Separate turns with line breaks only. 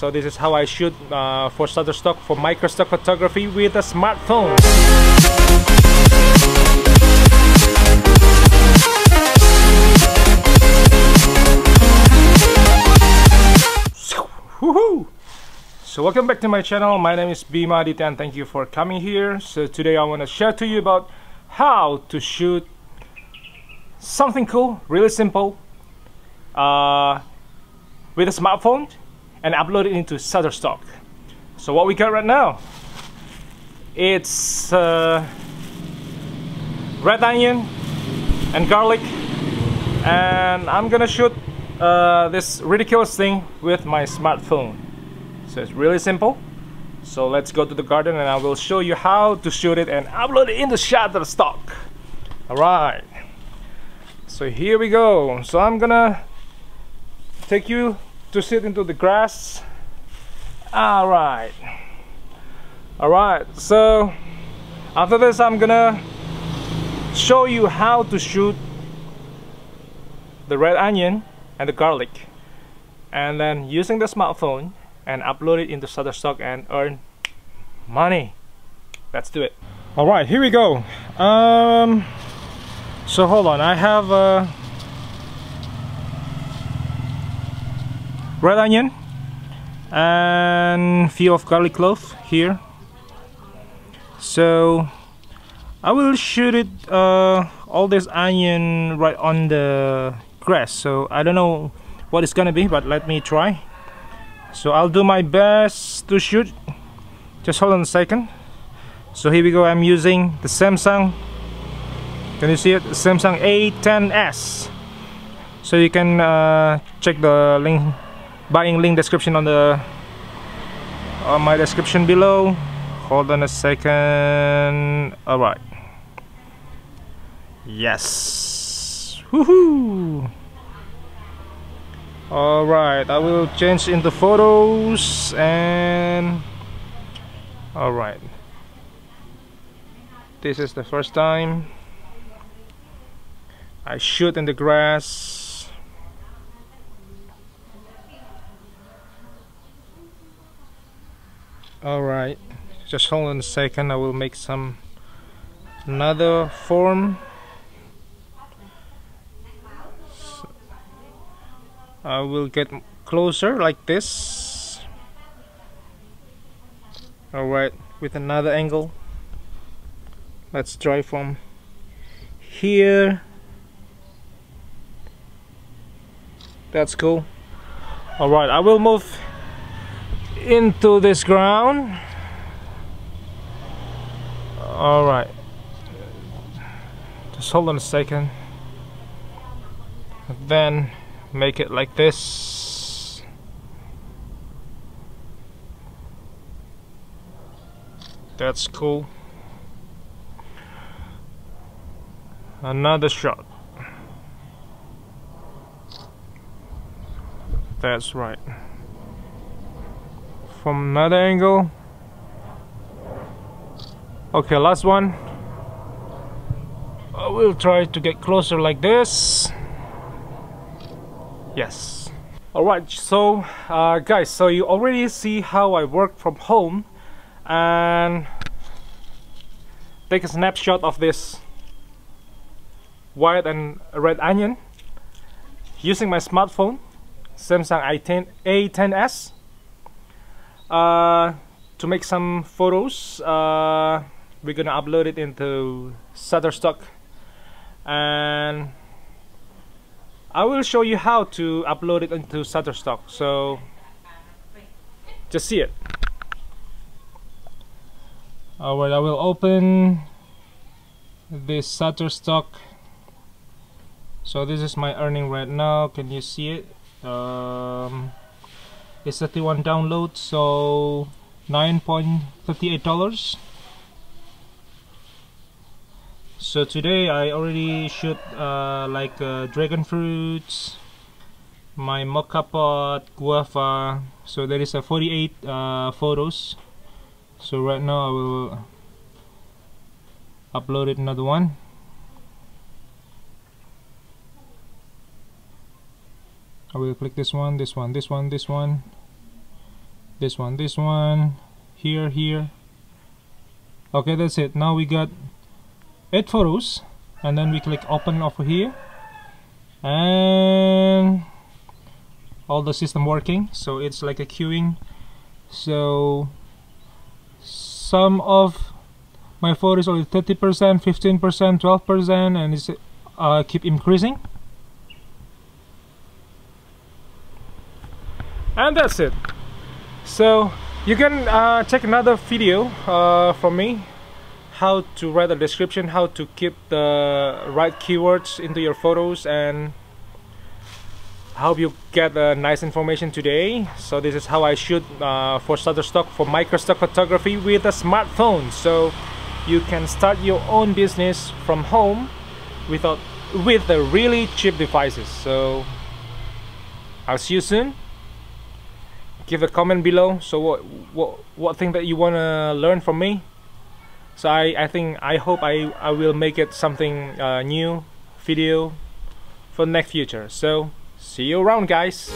So this is how I shoot for Shutterstock, for microstock photography with a smartphone. Woohoo! So welcome back to my channel. My name is Bima, Adhitya, and thank you for coming here. So today I want to share to you about how to shoot something cool, really simple, with a smartphone and upload it into Shutterstock. So what we got right now, it's red onion and garlic, and I'm gonna shoot this ridiculous thing with my smartphone. So it's really simple. So let's go to the garden and I will show you how to shoot it and upload it into Shutterstock. Alright, so here we go. So I'm gonna take you to sit into the grass. Alright, so after this I'm gonna show you how to shoot the red onion and the garlic, and then using the smartphone and upload it into Shutterstock and earn money. Let's do it. Alright, here we go. So hold on, I have red onion and few of garlic clove here. So I will shoot it all this onion right on the grass. So I don't know what it's gonna be, but let me try. So I'll do my best to shoot. Just hold on a second. So here we go. I'm using the Samsung, can you see it? The Samsung A10s. So you can check the link, buying link description on my description below. Hold on a second. Alright. Yes. Woohoo! Alright, I will change into photos and alright, this is the first time I shoot in the grass. Alright, just hold on a second. I will make some another form. I will get closer like this. Alright, with another angle. Let's try from here. That's cool. Alright, I will move into this ground. Alright, just hold on a second. Then make it like this. That's cool. Another shot. That's right. From another angle. Okay, last one. I will try to get closer like this. Yes. Alright, so guys, so you already see how I work from home and take a snapshot of this white and red onion using my smartphone, Samsung A10s, to make some photos. We're gonna upload it into Shutterstock, and I will show you how to upload it into Shutterstock. So just see it. Alright, I will open this Shutterstock. So this is my earning right now. Can you see it? It's 31 downloads, so $9.58. So today I already shoot like dragon fruits, my mocha pot, guava. So there is a 48 photos. So right now I will upload it another one. I will click this one, this one, this one, this one, this one, here. Okay, that's it. Now we got 8 photos, and then we click open over here, and all the system working. So it's like a queuing. So some of my photos are 30%, 15%, 12%, and it's keep increasing. And that's it. So you can check another video from me, how to write a description, how to keep the right keywords into your photos, and hope you get nice information today. So this is how I shoot for Shutterstock, for micro stock photography with a smartphone. So you can start your own business from home with the really cheap devices. So I'll see you soon. Give a comment below. So what thing that you want to learn from me. So I hope I will make it something new video for the next future. So see you around, guys.